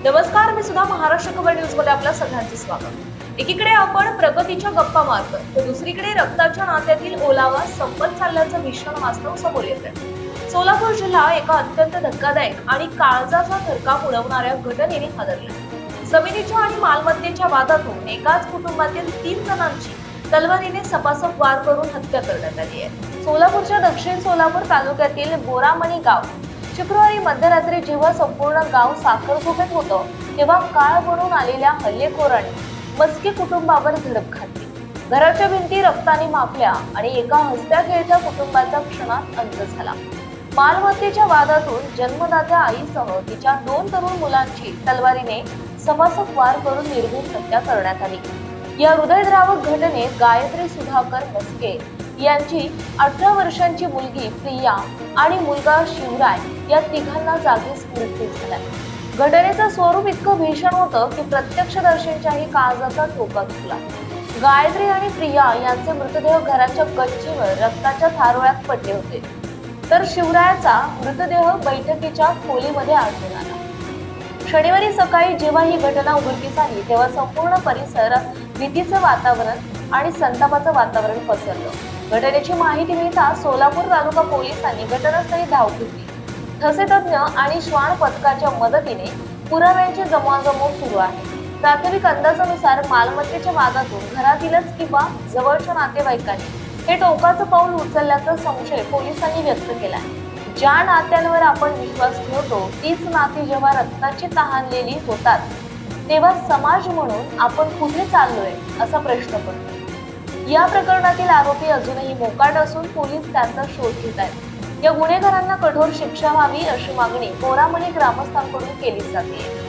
नमस्कार, मी सुद्धा महाराष्ट्र खबर न्यूज मध्ये आपल्या सगळ्यांचे स्वागत। एकीकडे आपण प्रगतीच्या गप्पा मारतोय तर दुसरीकडे रक्ताच्या नात्यातील ओलावा संपत चालल्याचं भीषण वास्तव समोर येतंय। सोलापूर जिल्हा एका अत्यंत धक्कादायक आणि काळजाचा थरकाप उडवणाऱ्या घटनेने हादरलाय। जमिनीच्या आणि मालमत्तेच्या वादातून एकाच कुटुंबातील 3 जणांची तलवारीने सपासप वार करून हत्या करण्यात आली आहे। सोलापूरच्या दक्षिण सोलापूर तालुक्यातील बोरामणी गाव शुक्रवारी मध्यरात्री जेव्हा संपूर्ण गाव साखर झोपेत होतं तेव्हा काळ बनून आलेल्या हल्लेखोरांनी मस्के कुटुंबावर झडप घातली। घराच्या भिंती रक्ताने माखल्या आणि एका हसत्या खेळत्या कुटुंबाचा क्षणात अंत झाला। मालमत्तेच्या वादातून जन्मदात्या आईसह तिच्या 2 तरुण मुलांची तलवारीने सपासप वार करून निर्घृण हत्या करण्यात आली। या हृदयद्रावक घटनेत गायत्री सुधाकर मस्के यांची 18 वर्षांची मुलगी प्रिया आणि मुलगा शिवराय या तिघांना जागीच मृत्यू झाला। घटनेचं स्वरूप इतकं भीषण होतं की प्रत्यक्षदर्शींच्याही काळजाचा ठोका चुकला। गायत्री आणि प्रिया यांचे मृतदेह घराच्या गच्चीवर रक्ताच्या थारोळ्यात पडले होते, तर शिवरायाचा मृतदेह बैठकीच्या खोलीमध्ये आढळून आला। शनिवारी सकाळी जेव्हा ही घटना उघडकीस आली तेव्हा संपूर्ण परिसर भीतीचं वातावरण आणि संतापाचं वातावरण पसरलं। घटनेची माहिती मिळताच सोलापूर तालुका पोलिसांनी घटनास्थळी धाव घेतली। ठसे तज्ञ आणि श्वान पथकाच्या मदतीने पुराव्यांची जमवाजमव सुरू आहे। प्राथमिक अंदाजानुसार मालमत्तेच्या वादातून घरातीलच किंवा जवळच्या नातेवाईकांनी हे टोकाचं पाऊल उचलल्याचा संशय पोलिसांनी व्यक्त केला आहे। ज्या नात्यांवर आपण विश्वास ठेवतो तीच नाती जेव्हा रक्ताची तहानलेली होतात तेव्हा समाज म्हणून आपण कुठे चाललोय असा प्रश्न पडतो। या प्रकरणातील आरोपी अजूनही मोकाट असून पोलीस त्यांचा शोध घेत आहेत। या गुन्हेगारांना कठोर शिक्षा व्हावी अशी मागणी बोरामणी ग्रामस्थांकडून केली जाते।